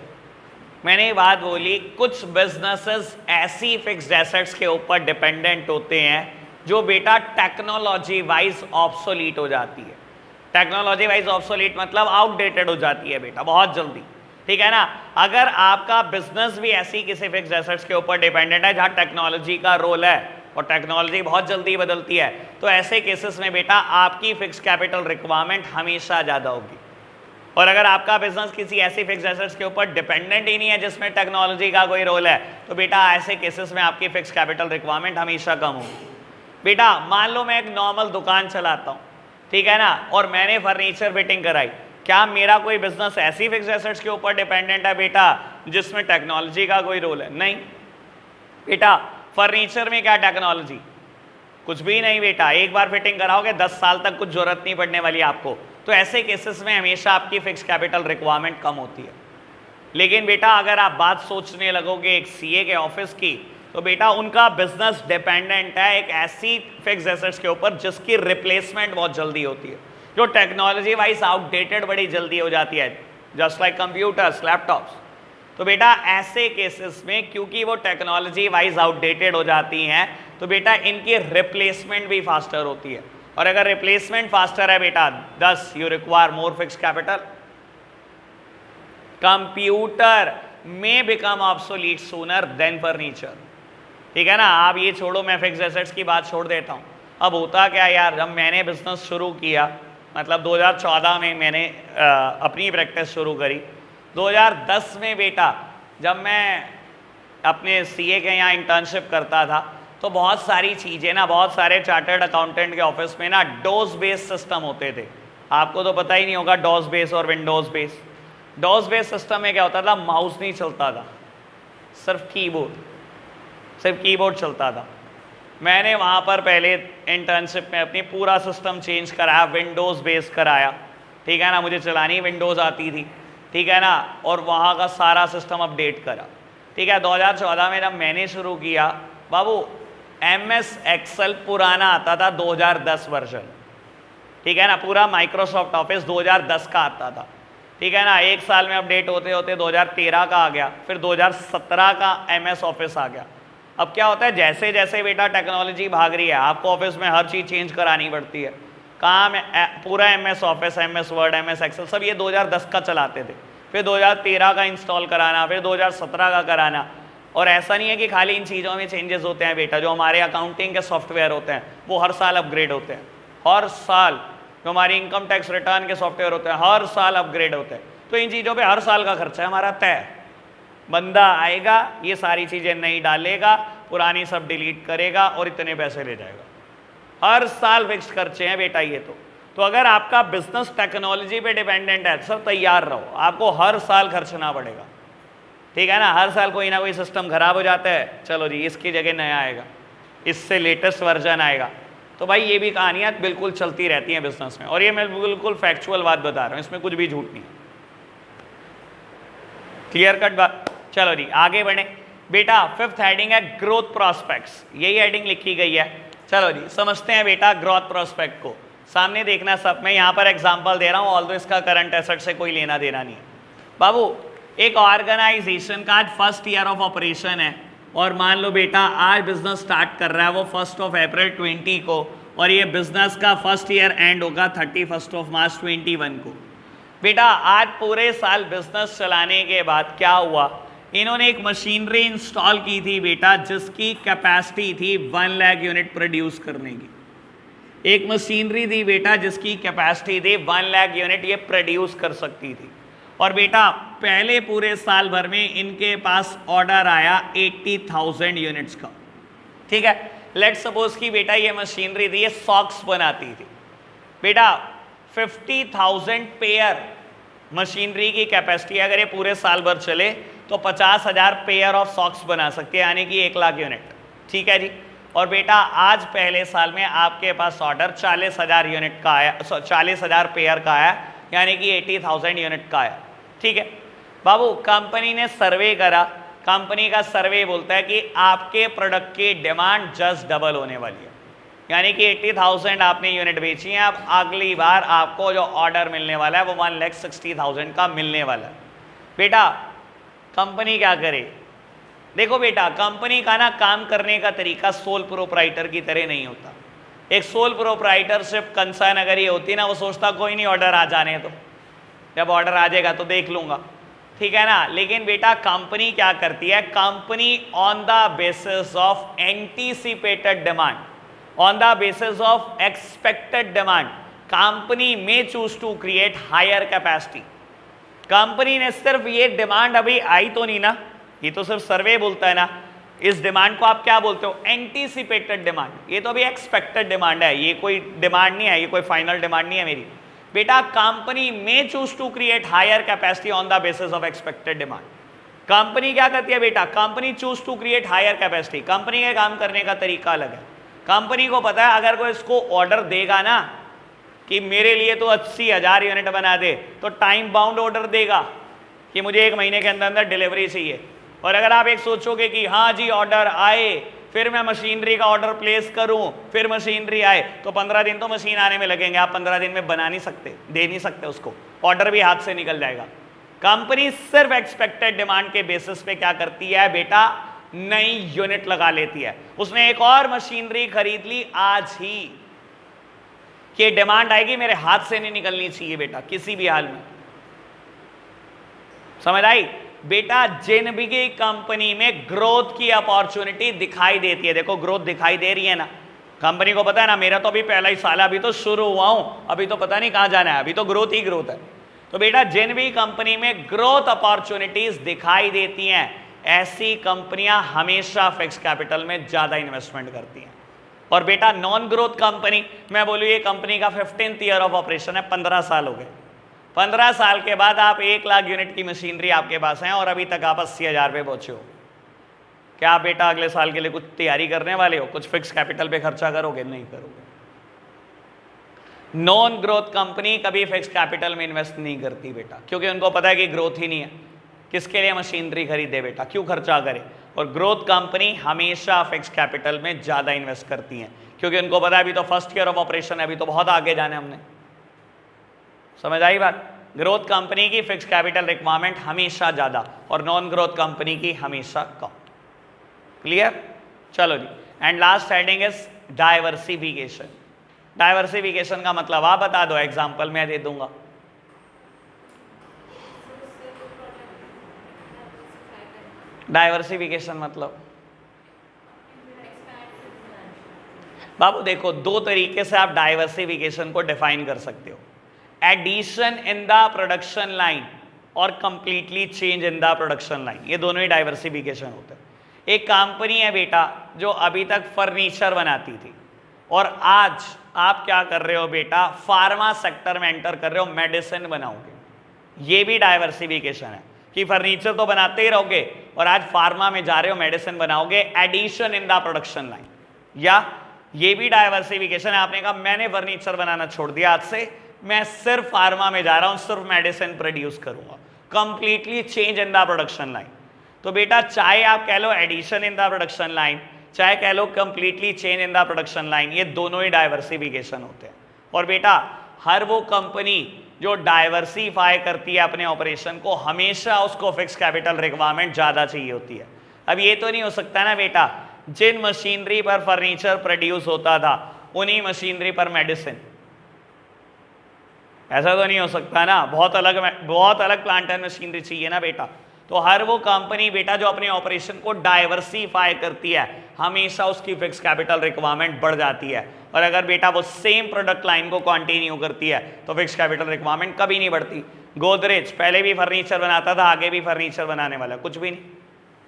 मैंने बात बोली, कुछ बिजनेसेस ऐसी फिक्स्ड एसेट्स के ऊपर डिपेंडेंट होते हैं जो बेटा टेक्नोलॉजी वाइज ऑब्सोलीट हो जाती है। टेक्नोलॉजी वाइज ऑब्सोलीट मतलब आउटडेटेड हो जाती है बेटा बहुत जल्दी, ठीक है ना। अगर आपका बिजनेस भी ऐसी किसी फिक्स्ड एसेट्स के ऊपर डिपेंडेंट है जहां टेक्नोलॉजी का रोल है और टेक्नोलॉजी बहुत जल्दी बदलती है, तो ऐसे केसेस में बेटा आपकी फिक्स कैपिटल रिक्वायरमेंट हमेशा ज़्यादा होगी। और अगर आपका बिजनेस किसी ऐसी फिक्स एसेट्स के ऊपर डिपेंडेंट ही नहीं है जिसमें टेक्नोलॉजी का कोई रोल है, तो बेटा ऐसे केसेस में आपकी फिक्स कैपिटल रिक्वायरमेंट हमेशा कम होगी। बेटा मान लो मैं एक नॉर्मल दुकान चलाता हूँ, ठीक है ना, और मैंने फर्नीचर फिटिंग कराई, क्या मेरा कोई बिजनेस ऐसी फिक्स एसेट्स के ऊपर डिपेंडेंट है बेटा जिसमें टेक्नोलॉजी का कोई रोल है? नहीं बेटा। फर्नीचर में क्या टेक्नोलॉजी, कुछ भी नहीं बेटा। एक बार फिटिंग कराओगे 10 साल तक कुछ जरूरत नहीं पड़ने वाली आपको। तो ऐसे केसेस में हमेशा आपकी फिक्स कैपिटल रिक्वायरमेंट कम होती है। लेकिन बेटा अगर आप बात सोचने लगोगे एक सीए के ऑफिस की, तो बेटा उनका बिजनेस डिपेंडेंट है एक ऐसी फिक्स एसेट्स के ऊपर जिसकी रिप्लेसमेंट बहुत जल्दी होती है, जो टेक्नोलॉजी वाइज आउटडेटेड बड़ी जल्दी हो जाती है, जस्ट लाइक कंप्यूटर्स, लैपटॉप्स। तो बेटा ऐसे केसेस में क्योंकि वो टेक्नोलॉजी वाइज आउटडेटेड हो जाती हैं, तो बेटा इनकी रिप्लेसमेंट भी फास्टर होती है। और अगर रिप्लेसमेंट फास्टर है बेटा, thus you require more fix capital. Computer may become obsolete sooner than furniture, ठीक है ना। आप ये छोड़ो, मैं फिक्स एसेट्स की बात छोड़ देता हूँ। अब होता क्या यार, जब मैंने बिजनेस शुरू किया, मतलब 2014 में मैंने अपनी प्रैक्टिस शुरू करी। 2010 में बेटा जब मैं अपने सीए के यहाँ इंटर्नशिप करता था, तो बहुत सारी चीजें ना, बहुत सारे चार्टर्ड अकाउंटेंट के ऑफिस में ना डोस बेस्ड सिस्टम होते थे। आपको तो पता ही नहीं होगा डॉस बेस और विंडोज बेस। डॉस बेस सिस्टम में क्या होता था, माउस नहीं चलता था, सिर्फ कीबोर्ड चलता था। मैंने वहाँ पर पहले इंटर्नशिप में अपनी पूरा सिस्टम चेंज कराया, विंडोज़ बेस कराया, ठीक है ना, मुझे चलानी विंडोज़ आती थी, ठीक है ना, और वहाँ का सारा सिस्टम अपडेट करा, ठीक है। 2014 में जब मैंने शुरू किया बाबू, MS एक्सेल पुराना आता था 2010 वर्जन, ठीक है ना, पूरा माइक्रोसॉफ्ट ऑफिस 2010 का आता था, ठीक है ना। एक साल में अपडेट होते होते 2013 का आ गया, फिर 2017 का MS ऑफिस आ गया। अब क्या होता है, जैसे जैसे बेटा टेक्नोलॉजी भाग रही है, आपको ऑफिस में हर चीज़ चेंज करानी पड़ती है। काम पूरा MS Office, MS Word, MS Excel सब ये 2010 का चलाते थे, फिर 2013 का इंस्टॉल कराना, फिर 2017 का कराना। और ऐसा नहीं है कि खाली इन चीज़ों में चेंजेस होते हैं बेटा, जो हमारे अकाउंटिंग के सॉफ्टवेयर होते हैं वो हर साल अपग्रेड होते हैं, हर साल। जो हमारी इनकम टैक्स रिटर्न के सॉफ्टवेयर होते हैं हर साल अपग्रेड होते हैं। तो इन चीज़ों पे हर साल का खर्चा है हमारा तय। बंदा आएगा, ये सारी चीज़ें नहीं डालेगा, पुरानी सब डिलीट करेगा और इतने पैसे ले जाएगा। हर साल फिक्स खर्चे हैं बेटा ये तो अगर आपका बिजनेस टेक्नोलॉजी पे डिपेंडेंट है, सब तैयार रहो, आपको हर साल खर्चना पड़ेगा, ठीक है ना। हर साल कोई ना कोई सिस्टम खराब हो जाता है, चलो जी इसकी जगह नया आएगा, इससे लेटेस्ट वर्जन आएगा। तो भाई ये भी कहानियाँ बिल्कुल चलती रहती हैं बिजनेस में, और ये मैं बिल्कुल फैक्चुअल बात बता रहा हूँ, इसमें कुछ भी झूठ नहीं। क्लियर कट बात। चलो जी आगे बढ़े बेटा। 5th हेडिंग है ग्रोथ प्रोस्पेक्ट्स, यही हेडिंग लिखी गई है। चलो जी समझते हैं बेटा ग्रोथ प्रोस्पेक्ट को। सामने देखना सब, मैं यहाँ पर एग्जांपल दे रहा हूँ, ऑल्दो इसका करंट एसेट से कोई लेना देना नहीं है बाबू। एक ऑर्गेनाइजेशन का आज 1st ईयर ऑफ ऑपरेशन है, और मान लो बेटा आज बिजनेस स्टार्ट कर रहा है वो 1 अप्रैल 20 को, और ये बिजनेस का 1st ईयर एंड होगा 31 मार्च 21 को। बेटा आज पूरे साल बिजनेस चलाने के बाद क्या हुआ, इन्होंने एक मशीनरी इंस्टॉल की थी बेटा, जिसकी कैपेसिटी थी 1 लाख यूनिट प्रोड्यूस करने की। एक मशीनरी थी बेटा जिसकी कैपेसिटी थी 1 लाख यूनिट ये प्रोड्यूस कर सकती थी। और बेटा पहले पूरे साल भर में इनके पास ऑर्डर आया 80,000 यूनिट्स का, ठीक है। लेट्स सपोज कि बेटा ये मशीनरी थी, ये सॉक्स बनाती थी बेटा। 50,000 पेयर मशीनरी की कैपेसिटी, अगर ये पूरे साल भर चले तो 50,000 पेयर ऑफ सॉक्स बना सकते हैं, यानी कि 1 लाख यूनिट, ठीक है जी। और बेटा आज पहले साल में आपके पास ऑर्डर 40,000 यूनिट का आया, 40,000 पेयर का आया, यानी कि 80,000 यूनिट का आया, ठीक है बाबू। कंपनी ने सर्वे करा, कंपनी का सर्वे बोलता है कि आपके प्रोडक्ट की डिमांड जस्ट डबल होने वाली है, यानी कि 80,000 आपने यूनिट बेची है, अब अगली बार आपको जो ऑर्डर मिलने वाला है वो 1,60,000 का मिलने वाला है। बेटा कंपनी क्या करे, देखो बेटा कंपनी का ना काम करने का तरीका सोल प्रोप्राइटर की तरह नहीं होता। एक सोल प्रोप्राइटरशिप कंसर्न अगर ये होती ना, वो सोचता कोई नहीं ऑर्डर आ जाने तो, जब ऑर्डर आ जाएगा तो देख लूंगा, ठीक है ना। लेकिन बेटा कंपनी क्या करती है, company on the basis of anticipated demand, on the basis of expected demand, company में choose to create higher capacity. Company ने सिर्फ ये डिमांड अभी आई तो नहीं ना, ये तो सिर्फ सर्वे बोलता है ना, इस डिमांड को आप क्या बोलते हो, एंटीसिपेटेड डिमांड। ये तो अभी एक्सपेक्टेड डिमांड है, ये कोई डिमांड नहीं है, ये कोई फाइनल डिमांड नहीं है मेरी। बेटा कंपनी में choose to create higher capacity on the basis of expected demand. Company क्या करती है बेटा, company choose to create higher capacity. Company के काम करने का तरीका अलग है। कंपनी को पता है अगर कोई इसको ऑर्डर देगा ना कि मेरे लिए तो 80,000 यूनिट बना दे, तो टाइम बाउंड ऑर्डर देगा कि मुझे 1 महीने के अंदर अंदर डिलीवरी चाहिए। और अगर आप एक सोचोगे कि हाँ जी ऑर्डर आए, फिर मैं मशीनरी का ऑर्डर प्लेस करूं, फिर मशीनरी आए, तो 15 दिन तो मशीन आने में लगेंगे, आप 15 दिन में बना नहीं सकते, दे नहीं सकते उसको, ऑर्डर भी हाथ से निकल जाएगा। कंपनी सिर्फ एक्सपेक्टेड डिमांड के बेसिस पे क्या करती है बेटा, नई यूनिट लगा लेती है। उसने एक और मशीनरी खरीद ली आज ही, कि डिमांड आएगी मेरे हाथ से नहीं निकलनी चाहिए बेटा किसी भी हाल में, समझ आई बेटा। जिन भी कंपनी में ग्रोथ की अपॉर्चुनिटी दिखाई देती है, देखो ग्रोथ दिखाई दे रही है ना, कंपनी को पता है ना मेरा तो अभी पहला ही साल है, अभी तो शुरू हुआ हूं, अभी तो पता नहीं कहां जाना है, अभी तो ग्रोथ ही ग्रोथ है। तो बेटा जिन भी कंपनी में ग्रोथ अपॉर्चुनिटीज दिखाई देती हैं, ऐसी कंपनियां हमेशा फिक्स कैपिटल में ज्यादा इन्वेस्टमेंट करती हैं। और बेटा नॉन ग्रोथ कंपनी, मैं बोलूँ ये कंपनी का 15th ईयर ऑफ ऑपरेशन है, 15 साल हो गए। 15 साल के बाद आप 1 लाख यूनिट की मशीनरी आपके पास है और अभी तक आप 80,000 पे पहुंचे हो। क्या आप बेटा अगले साल के लिए कुछ तैयारी करने वाले हो? कुछ फिक्स कैपिटल पे खर्चा करोगे? नहीं करोगे। नॉन ग्रोथ कंपनी कभी फिक्स कैपिटल में इन्वेस्ट नहीं करती बेटा, क्योंकि उनको पता है कि ग्रोथ ही नहीं है। किसके लिए मशीनरी खरीदे बेटा, क्यों खर्चा करे? और ग्रोथ कंपनी हमेशा फिक्स कैपिटल में ज्यादा इन्वेस्ट करती हैं, क्योंकि उनको पता है अभी तो फर्स्ट ईयर ऑफ ऑपरेशन है, अभी तो बहुत आगे जाना है हमने। समझ आई बात? ग्रोथ कंपनी की फिक्स कैपिटल रिक्वायरमेंट हमेशा ज्यादा और नॉन ग्रोथ कंपनी की हमेशा कम। क्लियर? चलो जी। And last heading is diversification. Diversification का मतलब आप बता दो, एग्जांपल मैं दे दूंगा। डाइवर्सिफिकेशन मतलब बाबू देखो, दो तरीके से आप डाइवर्सिफिकेशन को डिफाइन कर सकते हो, addition in the production line और completely change in the production line. ये दोनों ही डाइवर्सिफिकेशन होते हैं। एक कंपनी है बेटा जो अभी तक फर्नीचर बनाती थी और आज आप क्या कर रहे हो बेटा, फार्मा सेक्टर में एंटर कर रहे हो, मेडिसिन बनाओगे। ये भी डाइवर्सिफिकेशन है कि फर्नीचर तो बनाते ही रहोगे और आज फार्मा में जा रहे हो, मेडिसिन बनाओगे, addition in the production line. या ये भी डाइवर्सिफिकेशन है, आपने कहा मैंने फर्नीचर बनाना छोड़ दिया, आज से मैं सिर्फ फार्मा में जा रहा हूं, सिर्फ मेडिसिन प्रोड्यूस करूंगा, completely change in the production line. तो बेटा चाहे आप कह लो addition in the production line, चाहे कह लो completely change in the production line, ये दोनों ही डाइवर्सिफिकेशन होते हैं। और बेटा हर वो कंपनी जो डाइवर्सिफाई करती है अपने ऑपरेशन को, हमेशा उसको फिक्स कैपिटल रिक्वायरमेंट ज्यादा चाहिए होती है। अब ये तो नहीं हो सकता ना बेटा, जिन मशीनरी पर फर्नीचर प्रोड्यूस होता था उन्हीं मशीनरी पर मेडिसिन, ऐसा तो नहीं हो सकता ना। बहुत अलग प्लांट एंड मशीनरी चाहिए ना बेटा। तो हर वो कंपनी बेटा जो अपने ऑपरेशन को डाइवर्सिफाई करती है, हमेशा उसकी फिक्स कैपिटल रिक्वायरमेंट बढ़ जाती है। और अगर बेटा वो सेम प्रोडक्ट लाइन को कंटिन्यू करती है तो फिक्स कैपिटल रिक्वायरमेंट कभी नहीं बढ़ती। गोदरेज पहले भी फर्नीचर बनाता था, आगे भी फर्नीचर बनाने वाला, कुछ भी नहीं।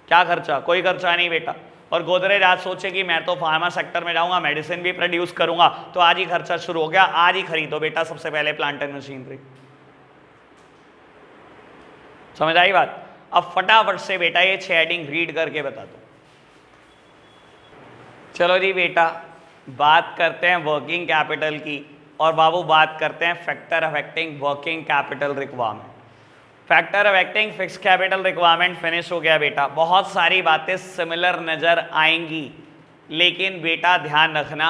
क्या खर्चा? कोई खर्चा नहीं बेटा। और गोदरेज आज सोचे कि मैं तो फार्मा सेक्टर में जाऊंगा, मेडिसिन भी प्रोड्यूस करूंगा, तो आज ही खर्चा शुरू हो गया। आज ही खरीदो बेटा सबसे पहले प्लांट एंड मशीनरी। समझ आई बात? अब फटाफट से बेटा ये 6 हेडिंग रीड करके बता दो। चलो जी बेटा, बात करते हैं वर्किंग कैपिटल की, और बाबू बात करते हैं factor affecting working capital requirement. Factor affecting fix capital requirement finish हो गया बेटा। बहुत सारी बातें सिमिलर नजर आएंगी, लेकिन बेटा ध्यान रखना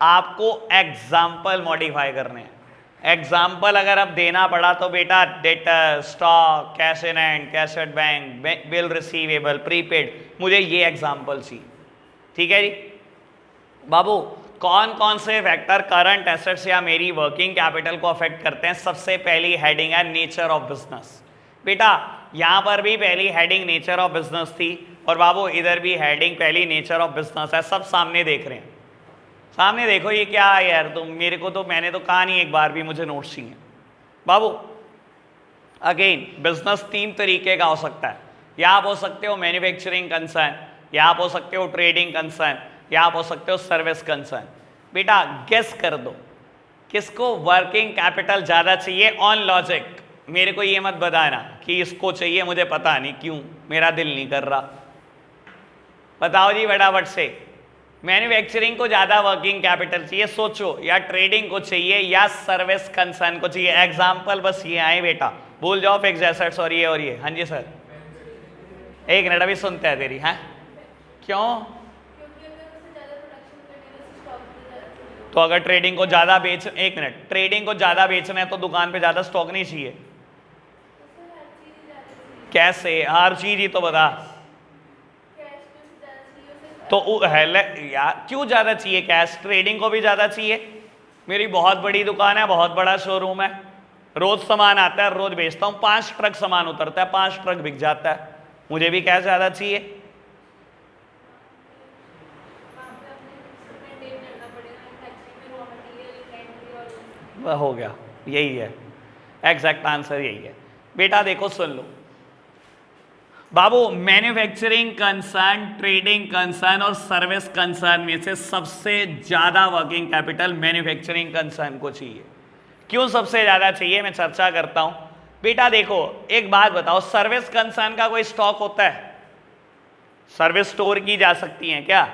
आपको एग्जाम्पल मॉडिफाई करने हैं। एग्जाम्पल अगर अब देना पड़ा तो बेटा debtor, stock, cash in hand, cash at bank, bill receivable, prepaid, मुझे ये एग्जाम्पल चाहिए। ठीक है जी बाबू, कौन कौन से फैक्टर करंट एसेट्स या मेरी वर्किंग कैपिटल को अफेक्ट करते हैं? सबसे पहली हेडिंग है नेचर ऑफ बिजनेस। बेटा यहां पर भी पहली हेडिंग नेचर ऑफ बिजनेस थी, और बाबू इधर भी हेडिंग पहली नेचर ऑफ बिजनेस है। सब सामने देख रहे हैं, सामने देखो। ये क्या है यार, तुम मेरे को तो मैंने तो कहा नहीं एक बार भी, मुझे नोट्स चाहिए बाबू। अगेन बिजनेस 3 तरीके का हो सकता है। या आप हो सकते हो मैन्युफैक्चरिंग कंसर्न, या आप हो सकते हो ट्रेडिंग कंसर्न, या आप हो सकते हो सर्विस कंसर्न। बेटा गेस कर दो किसको वर्किंग कैपिटल ज़्यादा चाहिए ऑन लॉजिक। मेरे को ये मत बताना कि इसको चाहिए, मुझे पता नहीं क्यों, मेरा दिल नहीं कर रहा। बताओ जी फटाफट से, मैन्युफैक्चरिंग को ज़्यादा वर्किंग कैपिटल चाहिए, सोचो, या ट्रेडिंग को चाहिए, या सर्विस कंसर्न को चाहिए। एग्जाम्पल बस ये आए बेटा, भूल जाओ फिक्स एसेट्स और ये। हाँ जी सर, एक मिनट अभी सुनते हैं तेरी। हैं क्यों? तो अगर ट्रेडिंग को ज़्यादा बेच, एक मिनट, ट्रेडिंग को ज़्यादा बेचना है तो दुकान पे ज़्यादा स्टॉक नहीं चाहिए? कैसे? हर चीज़ ही तो बता। तो यार क्यों ज़्यादा चाहिए कैश? ट्रेडिंग को भी ज़्यादा चाहिए। मेरी बहुत बड़ी दुकान है, बहुत बड़ा शोरूम है, रोज़ सामान आता है, रोज़ बेचता हूँ, 5 ट्रक सामान उतरता है, 5 ट्रक बिक जाता है, मुझे भी कैश ज़्यादा चाहिए। हो गया, यही है एग्जैक्ट आंसर, यही है बेटा। देखो सुन लो, बाबू मैन्युफैक्चरिंग कंसर्न, ट्रेडिंग कंसर्न और सर्विस कंसर्न में से सबसे ज्यादा वर्किंग कैपिटल मैन्युफैक्चरिंग कंसर्न को चाहिए। क्यों सबसे ज्यादा चाहिए, मैं चर्चा करता हूं। बेटा देखो एक बात बताओ, सर्विस कंसर्न का कोई स्टॉक होता है? सर्विस स्टोर की जा सकती है क्या?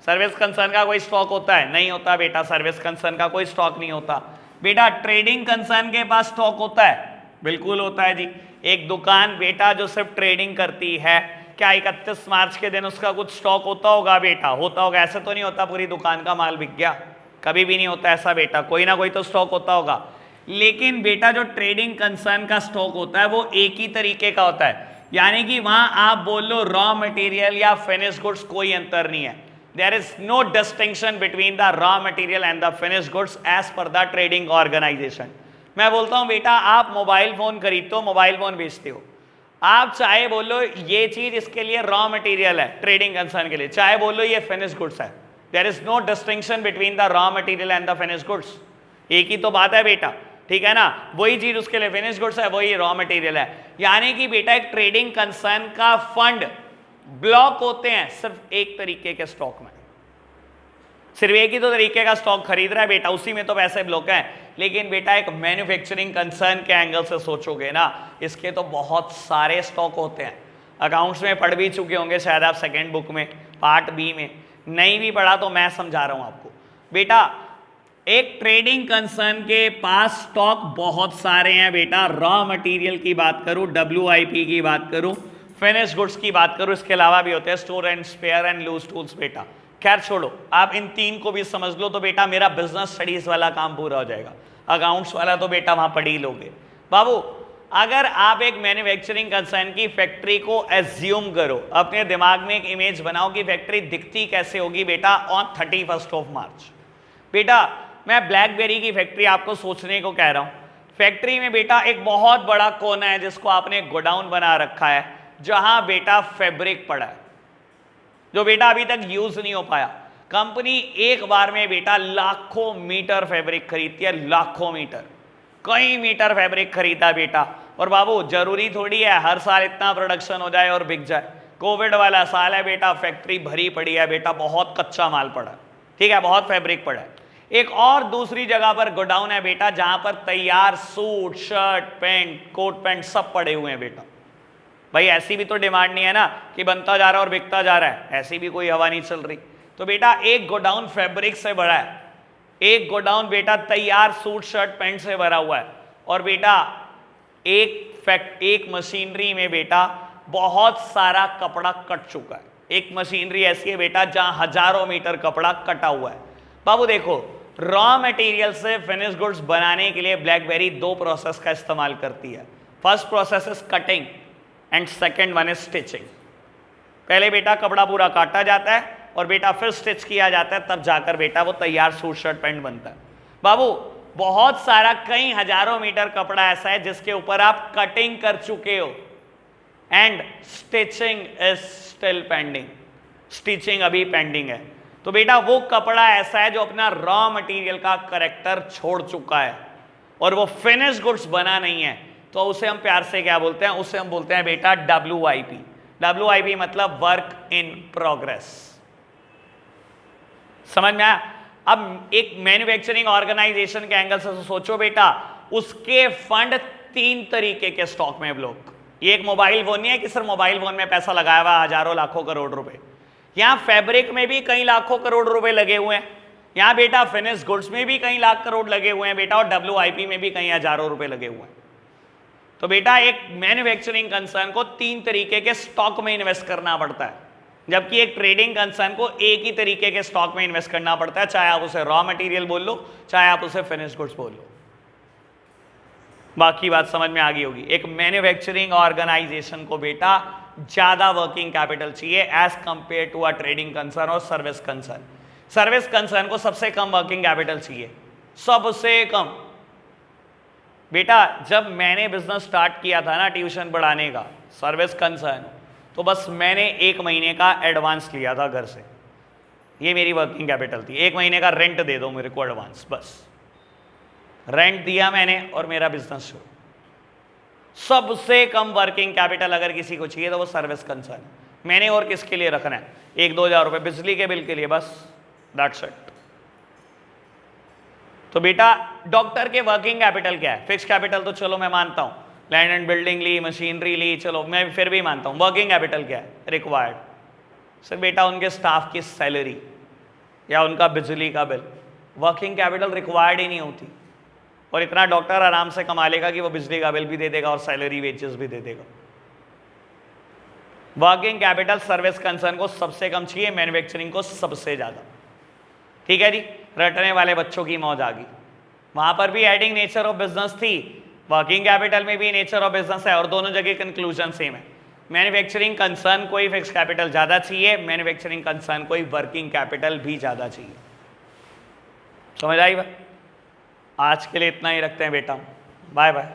सर्विस कंसर्न का कोई स्टॉक होता है? नहीं होता बेटा, सर्विस कंसर्न का कोई स्टॉक नहीं होता। बेटा ट्रेडिंग कंसर्न के पास स्टॉक होता है? बिल्कुल होता है जी। एक दुकान बेटा जो सिर्फ ट्रेडिंग करती है, क्या 31 मार्च के दिन उसका कुछ स्टॉक होता होगा बेटा? होता होगा, ऐसे तो नहीं होता पूरी दुकान का माल बिक गया, कभी भी नहीं होता ऐसा बेटा, कोई ना कोई तो स्टॉक होता होगा। लेकिन बेटा जो ट्रेडिंग कंसर्न का स्टॉक होता है वो एक ही तरीके का होता है, यानी कि वहां आप बोल लो रॉ मटेरियल या फिनिश गुड्स, कोई अंतर नहीं है। There is no distinction between the raw material and the finish goods as per the trading organization. मैं बोलता हूं बेटा आप मोबाइल फोन खरीदते हो, मोबाइल फोन बेचते हो, आप चाहे बोलो ये चीज इसके लिए रॉ मटेरियल है ट्रेडिंग कंसर्न के लिए, चाहे बोलो ये फिनिश गुड्स है, there is no distinction between the raw material and the finish goods, एक ही तो बात है बेटा, ठीक है ना? वही चीज उसके लिए फिनिश गुड्स है, वही रॉ मटेरियल है। यानी कि बेटा एक ट्रेडिंग कंसर्न का फंड ब्लॉक होते हैं सिर्फ एक तरीके के स्टॉक में, सिर्फ एक ही तो तरीके का स्टॉक खरीद रहा है बेटा, उसी में तो पैसे ब्लॉक हैं। लेकिन बेटा एक मैन्युफैक्चरिंग कंसर्न के एंगल से सोचोगे ना, इसके तो बहुत सारे स्टॉक होते हैं। अकाउंट्स में पढ़ भी चुके होंगे शायद आप सेकेंड बुक में, पार्ट बी में, नहीं भी पढ़ा तो मैं समझा रहा हूं आपको। बेटा एक ट्रेडिंग कंसर्न के पास स्टॉक बहुत सारे हैं बेटा, रॉ मटेरियल की बात करूं, WIP की बात करूं, फिनिश गुड्स की बात करूं, इसके अलावा भी होते हैं store and spare and loose tools बेटा। खैर छोड़ो, आप इन तीन को भी समझ लो तो बेटा मेरा बिजनेस स्टडीज वाला काम पूरा हो जाएगा, अकाउंट्स वाला तो बेटा वहां पढ़ ही लोगे। बाबू अगर आप एक मैन्युफैक्चरिंग कंसर्न की फैक्ट्री को एज्यूम करो, अपने दिमाग में एक इमेज बनाओ कि फैक्ट्री दिखती कैसे होगी बेटा ऑन 31 मार्च। बेटा मैं ब्लैकबेरी की फैक्ट्री आपको सोचने को कह रहा हूं। फैक्ट्री में बेटा एक बहुत बड़ा कोना है जिसको आपने गोडाउन बना रखा है, जहां बेटा फैब्रिक पड़ा है जो बेटा अभी तक यूज नहीं हो पाया। कंपनी एक बार में बेटा लाखों मीटर फैब्रिक खरीदती है, लाखों मीटर, कई मीटर फैब्रिक खरीदा बेटा। और बाबू जरूरी थोड़ी है हर साल इतना प्रोडक्शन हो जाए और बिक जाए, कोविड वाला साल है बेटा, फैक्ट्री भरी पड़ी है बेटा, बहुत कच्चा माल पड़ा है, ठीक है, बहुत फैब्रिक पड़ा है। एक और दूसरी जगह पर गोडाउन है बेटा जहां पर तैयार suit, shirt, pant, coat pant सब पड़े हुए हैं बेटा। भाई ऐसी भी तो डिमांड नहीं है ना कि बनता जा रहा है और बिकता जा रहा है, ऐसी भी कोई हवा नहीं चल रही। तो बेटा एक गोडाउन फैब्रिक से भरा है, एक गोडाउन बेटा तैयार सूट, शर्ट, पैंट से भरा हुआ है, और बेटा एक मशीनरी में बेटा बहुत सारा कपड़ा कट चुका है। एक मशीनरी ऐसी है बेटा जहां हजारों मीटर कपड़ा कटा हुआ है। बाबू देखो रॉ मटेरियल से फिनिश गुड्स बनाने के लिए ब्लैकबेरी दो प्रोसेस का इस्तेमाल करती है। First process is cutting and second one is stitching. पहले बेटा कपड़ा पूरा काटा जाता है और बेटा फिर स्टिच किया जाता है, तब जाकर बेटा वो तैयार सूट, शर्ट, पैंट बनता है। बाबू बहुत सारा कई हजारों मीटर कपड़ा ऐसा है जिसके ऊपर आप कटिंग कर चुके हो and stitching is still pending, stitching अभी पेंडिंग है। तो बेटा वो कपड़ा ऐसा है जो अपना रॉ मटेरियल का करेक्टर छोड़ चुका है और वो फिनिश गुड्स बना नहीं है, तो उसे हम प्यार से क्या बोलते हैं? उसे हम बोलते हैं बेटा WIP। WIP मतलब वर्क इन प्रोग्रेस। समझ में आया? अब एक मैन्युफैक्चरिंग ऑर्गेनाइजेशन के एंगल से सोचो बेटा, उसके फंड तीन तरीके के स्टॉक में ब्लॉक। ये एक मोबाइल फोन नहीं है कि सिर्फ मोबाइल फोन में पैसा लगाया हुआ हजारों लाखों करोड़ रुपए, यहां फैब्रिक में भी कई लाखों करोड़ रुपए लगे हुए हैं, यहां बेटा फिनिश गुड्स में भी कई लाख करोड़ लगे हुए हैं बेटा, और WIP में भी कई हजारों रुपए लगे हुए हैं। तो बेटा एक मैन्युफैक्चरिंग कंसर्न को तीन तरीके के स्टॉक में इन्वेस्ट करना पड़ता है, जबकि एक ट्रेडिंग कंसर्न को एक ही तरीके के स्टॉक में इन्वेस्ट करना पड़ता है, चाहे आप उसे रॉ मटेरियल बोल लो, चाहे आप उसे फिनिश गुड्स बोल लो। बाकी बात समझ में आ गई होगी। एक मैन्युफैक्चरिंग ऑर्गेनाइजेशन को बेटा ज्यादा वर्किंग कैपिटल चाहिए as compare to a trading concern और सर्विस कंसर्न। सर्विस कंसर्न को सबसे कम वर्किंग कैपिटल चाहिए, सबसे कम। बेटा जब मैंने बिजनेस स्टार्ट किया था ना ट्यूशन पढ़ाने का, सर्विस कंसर्न, तो बस मैंने 1 महीने का एडवांस लिया था घर से, ये मेरी वर्किंग कैपिटल थी। 1 महीने का रेंट दे दो मेरे को एडवांस, बस रेंट दिया मैंने और मेरा बिजनेस शुरू। सबसे कम वर्किंग कैपिटल अगर किसी को चाहिए तो वो सर्विस कंसर्न। मैंने और किसके लिए रखना है? 1-2 हज़ार रुपए बिजली के बिल के लिए, बस दैट्स इट। तो बेटा डॉक्टर के वर्किंग कैपिटल क्या है? फिक्स कैपिटल तो चलो मैं मानता हूं, लैंड एंड बिल्डिंग ली, मशीनरी ली, चलो मैं फिर भी मानता हूं। वर्किंग कैपिटल क्या है? रिक्वायर्ड। सर बेटा उनके स्टाफ की सैलरी या उनका बिजली का बिल। वर्किंग कैपिटल रिक्वायर्ड ही नहीं होती, और इतना डॉक्टर आराम से कमा लेगा कि वो बिजली का बिल भी दे देगा और सैलरी वेजेस भी दे देगा। वर्किंग कैपिटल सर्विस कंसर्न को सबसे कम चाहिए, मैन्युफैक्चरिंग को सबसे ज्यादा। ठीक है जी, रटने वाले बच्चों की मौज आ गई। वहां पर भी एडिंग नेचर ऑफ बिजनेस थी, वर्किंग कैपिटल में भी नेचर ऑफ बिजनेस है, और दोनों जगह कंक्लूजन सेम है। मैन्युफैक्चरिंग कंसर्न कोई फिक्स कैपिटल ज्यादा चाहिए, मैन्युफैक्चरिंग कंसर्न कोई वर्किंग कैपिटल भी ज्यादा चाहिए। समझ आई बात? आज के लिए इतना ही रखते हैं बेटा, बाय बाय।